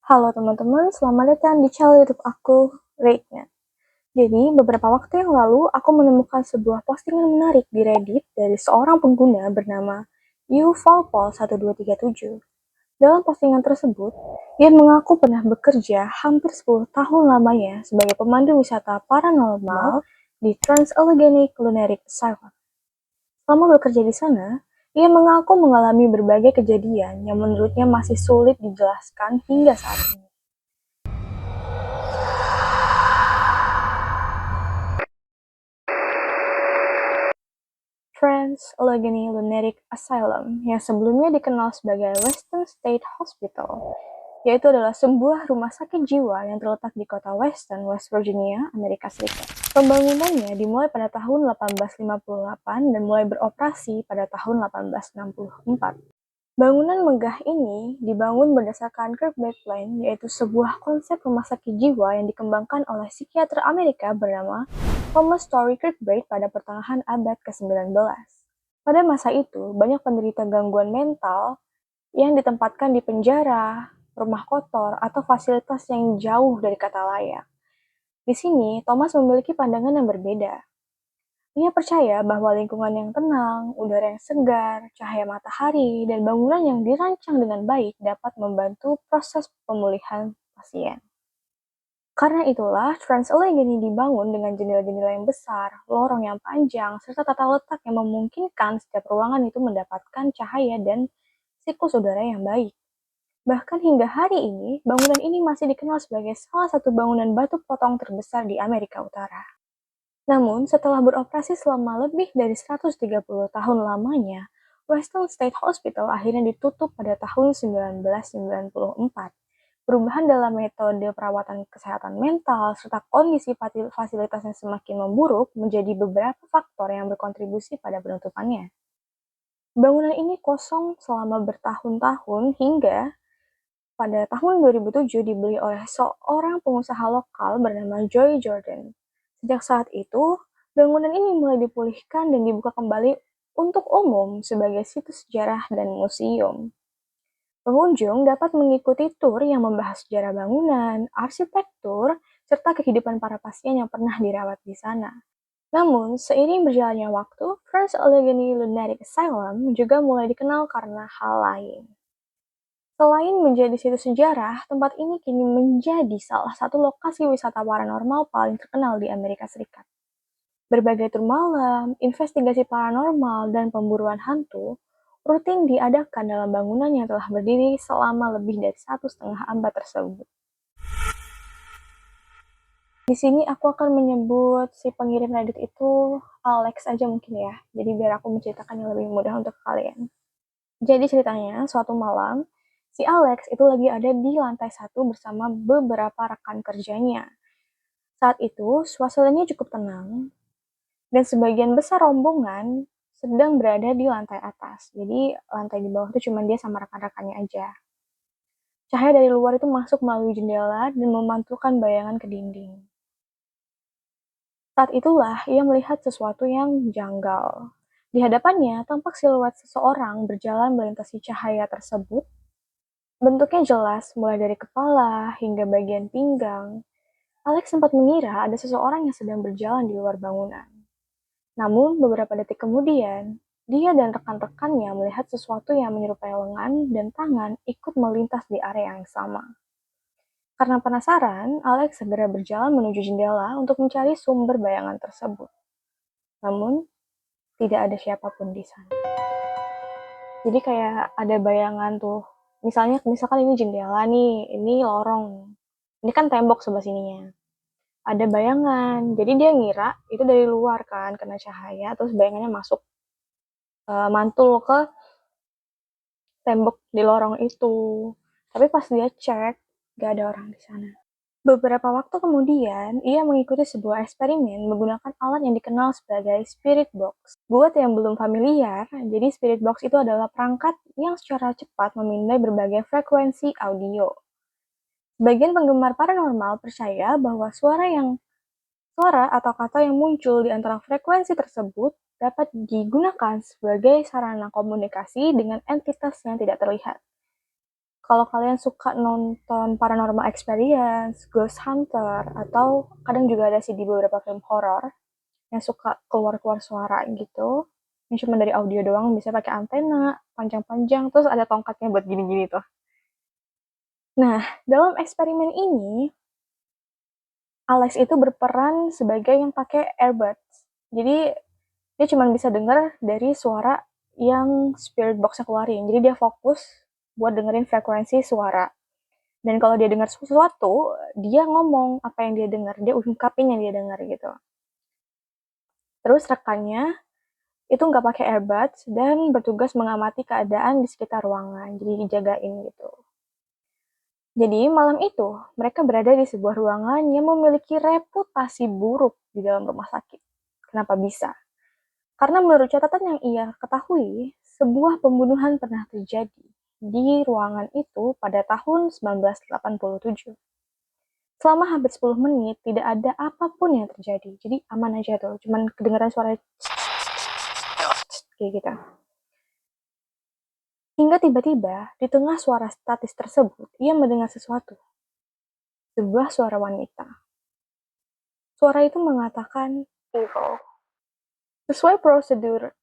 Halo teman-teman, selamat datang di channel YouTube aku, Reigna. Jadi, beberapa waktu yang lalu aku menemukan sebuah postingan menarik di Reddit dari seorang pengguna bernama uvalpol1237. Dalam postingan tersebut, ia mengaku pernah bekerja hampir 10 tahun lamanya sebagai pemandu wisata paranormal di Trans-Allegheny Lunatic Asylum. Selama bekerja di sana, ia mengaku mengalami berbagai kejadian yang menurutnya masih sulit dijelaskan hingga saat ini. Trans-Allegheny Lunatic Asylum yang sebelumnya dikenal sebagai Western State Hospital, yaitu adalah sebuah rumah sakit jiwa yang terletak di kota Weston, West Virginia, Amerika Serikat. Pembangunannya dimulai pada tahun 1858 dan mulai beroperasi pada tahun 1864. Bangunan megah ini dibangun berdasarkan Kirkbride Plan, yaitu sebuah konsep rumah sakit jiwa yang dikembangkan oleh psikiater Amerika bernama Thomas Story Kirkbride pada pertengahan abad ke-19. Pada masa itu, banyak penderita gangguan mental yang ditempatkan di penjara, rumah kotor, atau fasilitas yang jauh dari kata layak. Di sini, Thomas memiliki pandangan yang berbeda. Ia percaya bahwa lingkungan yang tenang, udara yang segar, cahaya matahari, dan bangunan yang dirancang dengan baik dapat membantu proses pemulihan pasien. Karena itulah, Trans-Allegheny dibangun dengan jendela-jendela yang besar, lorong yang panjang, serta tata letak yang memungkinkan setiap ruangan itu mendapatkan cahaya dan siklus udara yang baik. Bahkan hingga hari ini, bangunan ini masih dikenal sebagai salah satu bangunan batu potong terbesar di Amerika Utara. Namun, setelah beroperasi selama lebih dari 130 tahun lamanya, Western State Hospital akhirnya ditutup pada tahun 1994. Perubahan dalam metode perawatan kesehatan mental serta kondisi fasilitas yang semakin memburuk menjadi beberapa faktor yang berkontribusi pada penutupannya. Bangunan ini kosong selama bertahun-tahun hingga pada tahun 2007 dibeli oleh seorang pengusaha lokal bernama Joy Jordan. Sejak saat itu, bangunan ini mulai dipulihkan dan dibuka kembali untuk umum sebagai situs sejarah dan museum. Pengunjung dapat mengikuti tur yang membahas sejarah bangunan, arsitektur, serta kehidupan para pasien yang pernah dirawat di sana. Namun, seiring berjalannya waktu, Trans-Allegheny Lunatic Asylum juga mulai dikenal karena hal lain. Selain menjadi situs sejarah, tempat ini kini menjadi salah satu lokasi wisata paranormal paling terkenal di Amerika Serikat. Berbagai tur malam, investigasi paranormal, dan pemburuan hantu rutin diadakan dalam bangunan yang telah berdiri selama lebih dari 1,5 abad tersebut. Di sini aku akan menyebut si pengirim Reddit itu Alex aja mungkin ya, jadi biar aku menceritakan yang lebih mudah untuk kalian. Jadi ceritanya, suatu malam, si Alex itu lagi ada di lantai 1 bersama beberapa rekan kerjanya. Saat itu, suasananya cukup tenang, dan sebagian besar rombongan sedang berada di lantai atas. Jadi, lantai di bawah itu cuma dia sama rekan-rekannya aja. Cahaya dari luar itu masuk melalui jendela dan memantulkan bayangan ke dinding. Saat itulah ia melihat sesuatu yang janggal. Di hadapannya tampak siluet seseorang berjalan melintasi cahaya tersebut. Bentuknya jelas, mulai dari kepala hingga bagian pinggang. Alex sempat mengira ada seseorang yang sedang berjalan di luar bangunan. Namun, beberapa detik kemudian, dia dan rekan-rekannya melihat sesuatu yang menyerupai lengan dan tangan ikut melintas di area yang sama. Karena penasaran, Alex segera berjalan menuju jendela untuk mencari sumber bayangan tersebut. Namun, tidak ada siapapun di sana. Jadi kayak ada bayangan tuh, misalkan ini jendela nih, ini lorong, ini kan tembok sebelah sininya. Ada bayangan, jadi dia ngira itu dari luar kan, kena cahaya, terus bayangannya masuk, mantul ke tembok di lorong itu. Tapi pas dia cek, gak ada orang di sana. Beberapa waktu kemudian, ia mengikuti sebuah eksperimen menggunakan alat yang dikenal sebagai spirit box. Buat yang belum familiar, jadi spirit box itu adalah perangkat yang secara cepat memindai berbagai frekuensi audio. Sebagian penggemar paranormal percaya bahwa suara atau kata yang muncul di antara frekuensi tersebut dapat digunakan sebagai sarana komunikasi dengan entitas yang tidak terlihat. Kalau kalian suka nonton Paranormal Experience, Ghost Hunter, atau kadang juga ada sih di beberapa film horor yang suka keluar-keluar suara gitu, yang cuma dari audio doang, bisa pakai antena panjang-panjang, terus ada tongkatnya buat gini-gini tuh. Nah, dalam eksperimen ini, Alex itu berperan sebagai yang pakai earbuds. Jadi dia cuma bisa dengar dari suara yang spirit box-nya keluarin. Jadi dia fokus buat dengerin frekuensi suara. Dan kalau dia dengar sesuatu, dia ngomong apa yang dia dengar, dia ungkapin yang dia dengar gitu. Terus rekannya itu nggak pakai earbuds dan bertugas mengamati keadaan di sekitar ruangan, jadi dijagain gitu. Jadi malam itu mereka berada di sebuah ruangan yang memiliki reputasi buruk di dalam rumah sakit. Kenapa bisa? Karena menurut catatan yang ia ketahui, sebuah pembunuhan pernah terjadi di ruangan itu pada tahun 1987. Selama hampir 10 menit, tidak ada apapun yang terjadi. Jadi aman aja tuh, cuman kedengaran suara kayak gitu. Hingga tiba-tiba, di tengah suara statis tersebut, ia mendengar sesuatu. Sebuah suara wanita. Suara itu mengatakan, evil. Sesuai prosedur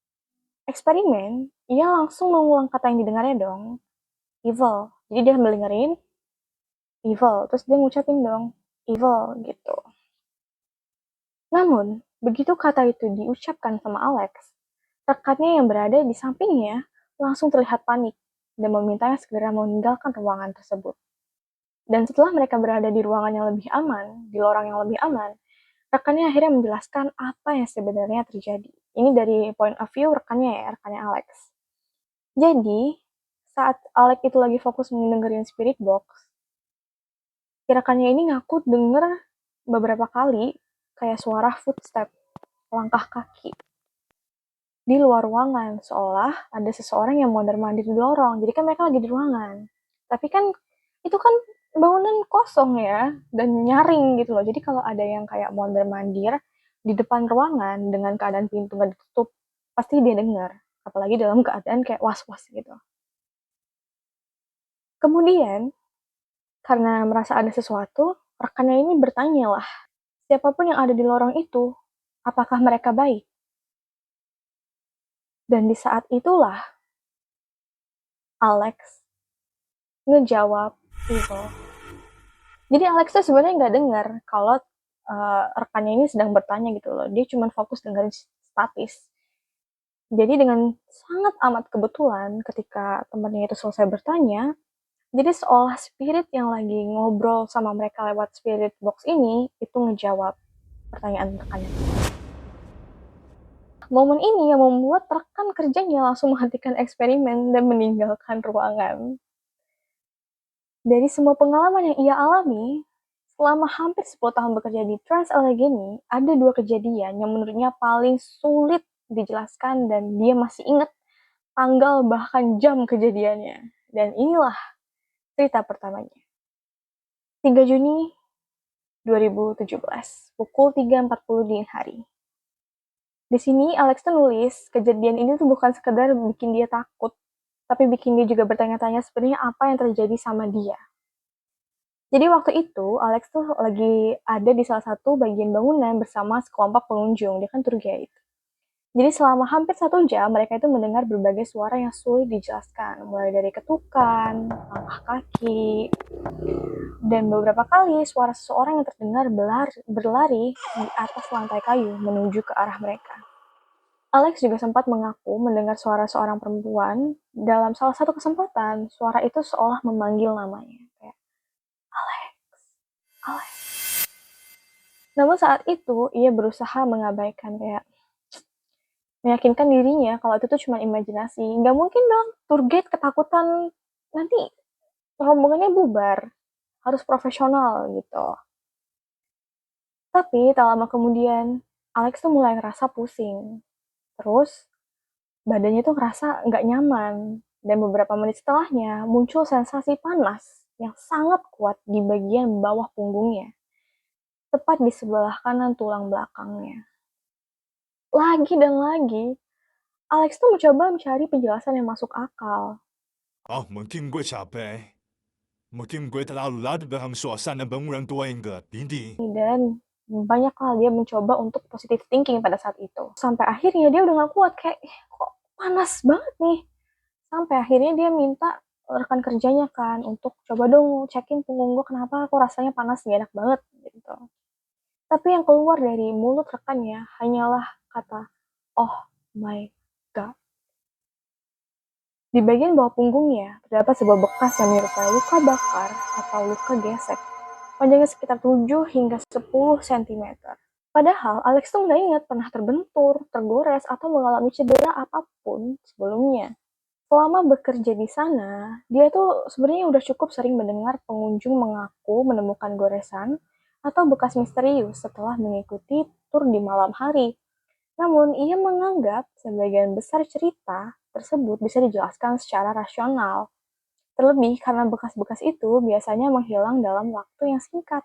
eksperimen, ia langsung mengulang kata yang didengarnya dong. Evil. Jadi dia mendengarin, evil. Terus dia ngucapin dong, evil gitu. Namun, begitu kata itu diucapkan sama Alex, rekannya yang berada di sampingnya langsung terlihat panik dan memintanya segera meninggalkan ruangan tersebut. Dan setelah mereka berada di ruangan yang lebih aman, di lorong yang lebih aman, rekannya akhirnya menjelaskan apa yang sebenarnya terjadi. Ini dari point of view rekannya ya, rekannya Alex. Jadi, saat Alex itu lagi fokus mendengarin spirit box, rekannya ini ngaku denger beberapa kali kayak suara footstep, langkah kaki di luar ruangan, seolah ada seseorang yang mondar-mandir di lorong. Jadi kan mereka lagi di ruangan. Tapi kan itu kan bangunan kosong ya, dan nyaring gitu loh. Jadi kalau ada yang kayak mondar-mandir di depan ruangan dengan keadaan pintu nggak ditutup, pasti dia dengar. Apalagi dalam keadaan kayak was-was gitu. Kemudian, karena merasa ada sesuatu, rekannya ini bertanya lah, siapapun yang ada di lorong itu, apakah mereka baik? Dan di saat itulah Alex ngejawab evil. Jadi Alex tuh sebenarnya nggak dengar kalau rekannya ini sedang bertanya gitu loh. Dia cuma fokus dengerin statis. Jadi dengan sangat amat kebetulan ketika temannya itu selesai bertanya, jadi seolah spirit yang lagi ngobrol sama mereka lewat spirit box ini itu ngejawab pertanyaan rekannya. Momen ini yang membuat rekan kerjanya langsung menghentikan eksperimen dan meninggalkan ruangan. Dari semua pengalaman yang ia alami, selama hampir 10 tahun bekerja di Trans Allegheny, ada dua kejadian yang menurutnya paling sulit dijelaskan dan dia masih ingat tanggal bahkan jam kejadiannya. Dan inilah cerita pertamanya. 3 Juni 2017, pukul 3.40 dini hari. Di sini Alex tuh nulis, kejadian ini tuh bukan sekedar bikin dia takut, tapi bikin dia juga bertanya-tanya sebenarnya apa yang terjadi sama dia. Jadi waktu itu Alex tuh lagi ada di salah satu bagian bangunan bersama sekelompok pengunjung, dia kan tour guide. Jadi selama hampir 1 jam mereka itu mendengar berbagai suara yang sulit dijelaskan, mulai dari ketukan, langkah kaki, dan beberapa kali suara seseorang yang terdengar berlari di atas lantai kayu menuju ke arah mereka. Alex juga sempat mengaku mendengar suara seorang perempuan. Dalam salah satu kesempatan, suara itu seolah memanggil namanya. Kayak, Alex, Alex. Namun saat itu, ia berusaha mengabaikan kayak meyakinkan dirinya kalau itu tuh cuma imajinasi. Nggak mungkin dong, tour guide ketakutan nanti rombongannya bubar. Harus profesional gitu. Tapi tak lama kemudian, Alex tuh mulai ngerasa pusing. Terus, badannya tuh ngerasa nggak nyaman. Dan beberapa menit setelahnya, muncul sensasi panas yang sangat kuat di bagian bawah punggungnya. Tepat di sebelah kanan tulang belakangnya. Lagi dan lagi, Alex tuh mencoba mencari penjelasan yang masuk akal. mungkin gue capek. Mungkin gue terlalu larut dalam suasana bangunan tua yang gelap ini. Dan banyaklah dia mencoba untuk positive thinking pada saat itu. Sampai akhirnya dia udah gak kuat, kayak kok panas banget nih. Sampai akhirnya dia minta rekan kerjanya kan untuk coba dong cekin punggung gue, kenapa kok rasanya panas, gak enak banget gitu. Tapi yang keluar dari mulut rekannya hanyalah kata, "Oh my God." Di bagian bawah punggungnya terdapat sebuah bekas yang menyerupai luka bakar atau luka gesek. Panjangnya sekitar 7 hingga 10 cm. Padahal Alex tuh nggak ingat pernah terbentur, tergores, atau mengalami cedera apapun sebelumnya. Selama bekerja di sana, dia tuh sebenarnya udah cukup sering mendengar pengunjung mengaku menemukan goresan atau bekas misterius setelah mengikuti tur di malam hari. Namun, ia menganggap sebagian besar cerita tersebut bisa dijelaskan secara rasional. Terlebih karena bekas-bekas itu biasanya menghilang dalam waktu yang singkat.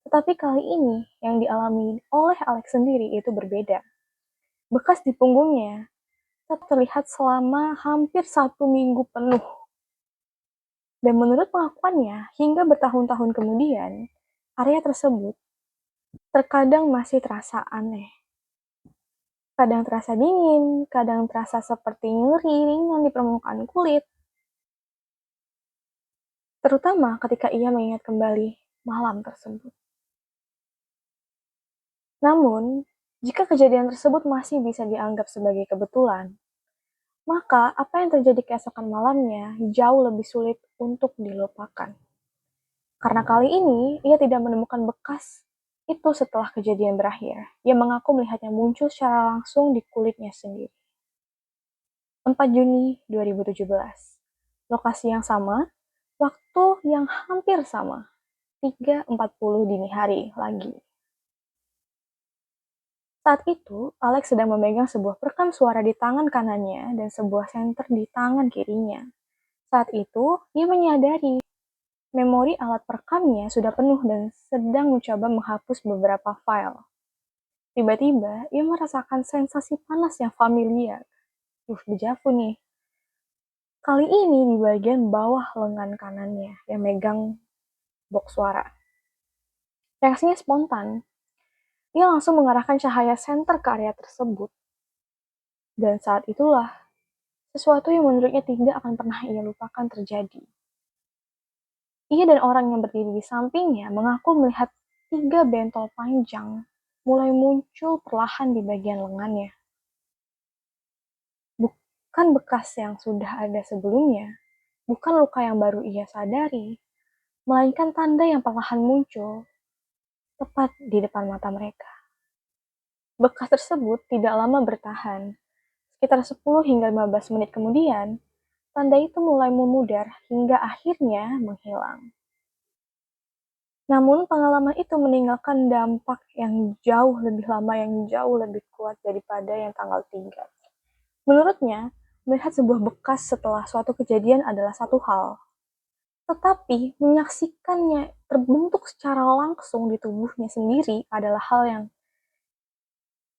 Tetapi kali ini, yang dialami oleh Alex sendiri itu berbeda. Bekas di punggungnya tetap terlihat selama hampir 1 minggu penuh. Dan menurut pengakuannya, hingga bertahun-tahun kemudian, area tersebut terkadang masih terasa aneh. Kadang terasa dingin, kadang terasa seperti nyeri ringan di permukaan kulit. Terutama ketika ia mengingat kembali malam tersebut. Namun, jika kejadian tersebut masih bisa dianggap sebagai kebetulan, maka apa yang terjadi keesokan malamnya jauh lebih sulit untuk dilupakan. Karena kali ini, ia tidak menemukan bekas itu setelah kejadian berakhir. Ia mengaku melihatnya muncul secara langsung di kulitnya sendiri. 4 Juni 2017. Lokasi yang sama, waktu yang hampir sama. 3.40 dini hari lagi. Saat itu, Alex sedang memegang sebuah perekam suara di tangan kanannya dan sebuah senter di tangan kirinya. Saat itu, ia menyadari memori alat perekamnya sudah penuh dan sedang mencoba menghapus beberapa file. Tiba-tiba, ia merasakan sensasi panas yang familiar. Dejavu nih. Kali ini di bagian bawah lengan kanannya yang megang box suara. Reaksinya spontan. Ia langsung mengarahkan cahaya senter ke area tersebut. Dan saat itulah, sesuatu yang menurutnya tidak akan pernah ia lupakan terjadi. Ia dan orang yang berdiri di sampingnya mengaku melihat 3 bentol panjang mulai muncul perlahan di bagian lengannya. Bukan bekas yang sudah ada sebelumnya, bukan luka yang baru ia sadari, melainkan tanda yang perlahan muncul tepat di depan mata mereka. Bekas tersebut tidak lama bertahan. Sekitar 10 hingga 15 menit kemudian, tanda itu mulai memudar hingga akhirnya menghilang. Namun pengalaman itu meninggalkan dampak yang jauh lebih lama, yang jauh lebih kuat daripada yang tanggal 3. Menurutnya, melihat sebuah bekas setelah suatu kejadian adalah satu hal. Tetapi menyaksikannya terbentuk secara langsung di tubuhnya sendiri adalah hal yang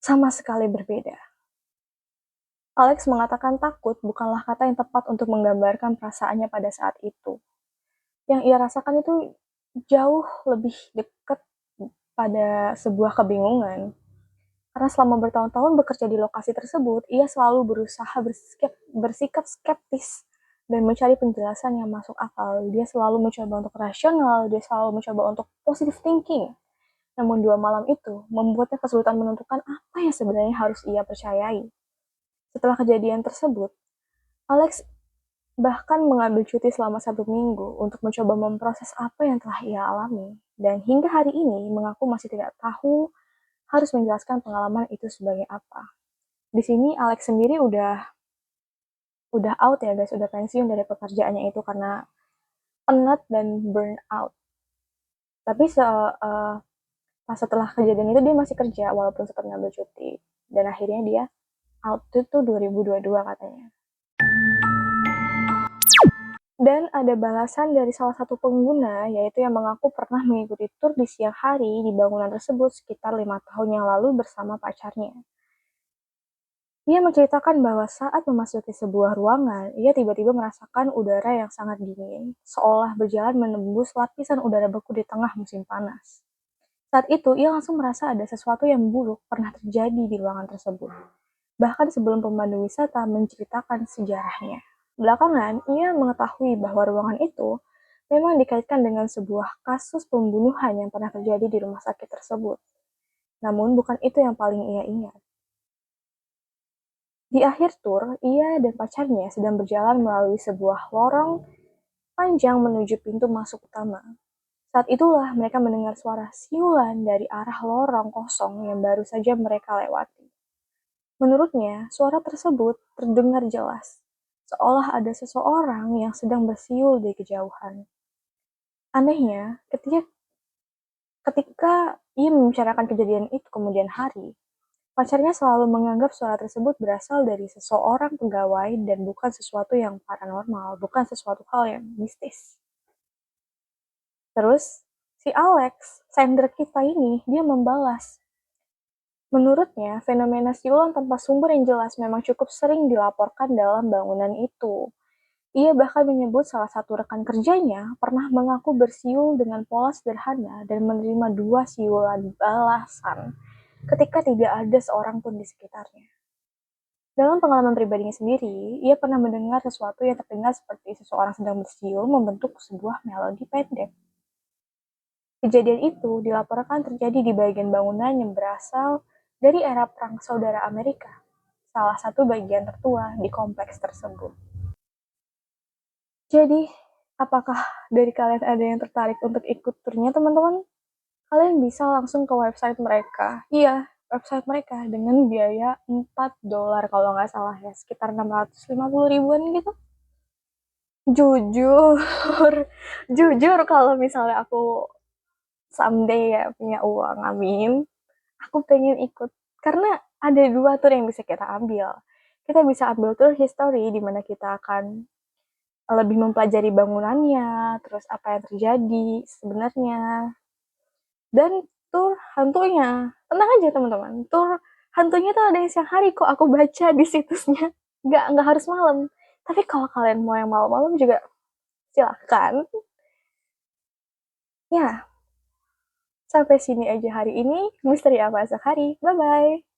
sama sekali berbeda. Alex mengatakan takut bukanlah kata yang tepat untuk menggambarkan perasaannya pada saat itu. Yang ia rasakan itu jauh lebih dekat pada sebuah kebingungan. Karena selama bertahun-tahun bekerja di lokasi tersebut, ia selalu berusaha bersikap skeptis dan mencari penjelasan yang masuk akal. Dia selalu mencoba untuk rasional, dia selalu mencoba untuk positive thinking. Namun 2 malam itu membuatnya kesulitan menentukan apa yang sebenarnya harus ia percayai. Setelah kejadian tersebut, Alex bahkan mengambil cuti selama 1 minggu untuk mencoba memproses apa yang telah ia alami. Dan hingga hari ini mengaku masih tidak tahu harus menjelaskan pengalaman itu sebagai apa. Di sini Alex sendiri udah out ya guys, udah pensiun dari pekerjaannya itu karena penat dan burn out. Tapi pas setelah kejadian itu dia masih kerja walaupun sempat ngambil cuti. Dan akhirnya dia out itu 2022 katanya. Dan ada balasan dari salah satu pengguna, yaitu yang mengaku pernah mengikuti tur di siang hari di bangunan tersebut sekitar 5 tahun yang lalu bersama pacarnya. Ia menceritakan bahwa saat memasuki sebuah ruangan, ia tiba-tiba merasakan udara yang sangat dingin, seolah berjalan menembus lapisan udara beku di tengah musim panas. Saat itu, ia langsung merasa ada sesuatu yang buruk pernah terjadi di ruangan tersebut, bahkan sebelum pemandu wisata menceritakan sejarahnya. Belakangan, ia mengetahui bahwa ruangan itu memang dikaitkan dengan sebuah kasus pembunuhan yang pernah terjadi di rumah sakit tersebut. Namun, bukan itu yang paling ia ingat. Di akhir tur, ia dan pacarnya sedang berjalan melalui sebuah lorong panjang menuju pintu masuk utama. Saat itulah mereka mendengar suara siulan dari arah lorong kosong yang baru saja mereka lewati. Menurutnya, suara tersebut terdengar jelas, seolah ada seseorang yang sedang bersiul di kejauhan. Anehnya, ketika ia membicarakan kejadian itu kemudian hari, pacarnya selalu menganggap suara tersebut berasal dari seseorang pegawai dan bukan sesuatu yang paranormal, bukan sesuatu hal yang mistis. Terus, si Alex, sender kita ini, dia membalas. Menurutnya, fenomena siulan tanpa sumber yang jelas memang cukup sering dilaporkan dalam bangunan itu. Ia bahkan menyebut salah satu rekan kerjanya pernah mengaku bersiul dengan pola sederhana dan menerima 2 siulan balasan ketika tidak ada seorang pun di sekitarnya. Dalam pengalaman pribadinya sendiri, ia pernah mendengar sesuatu yang terdengar seperti seseorang sedang bersiul membentuk sebuah melodi pendek. Kejadian itu dilaporkan terjadi di bagian bangunan yang berasal dari era Perang Saudara Amerika, salah satu bagian tertua di kompleks tersebut. Jadi, apakah dari kalian ada yang tertarik untuk ikut turnya, teman-teman? Kalian bisa langsung ke website mereka. Iya, website mereka dengan biaya $4 kalau nggak salah ya, sekitar 650 ribuan gitu. Jujur, jujur kalau misalnya aku someday ya punya uang, amin, aku pengen ikut. Karena ada 2 tur yang bisa kita ambil. Kita bisa ambil tur history, di mana kita akan lebih mempelajari bangunannya, terus apa yang terjadi sebenarnya. Dan tur hantunya, tenang aja teman-teman, tur hantunya tuh ada yang siang hari kok, aku baca di situsnya. Nggak harus malam. Tapi kalau kalian mau yang malam-malam juga silahkan. Ya, sampai sini aja hari ini. Misteri apa esok hari. Bye-bye.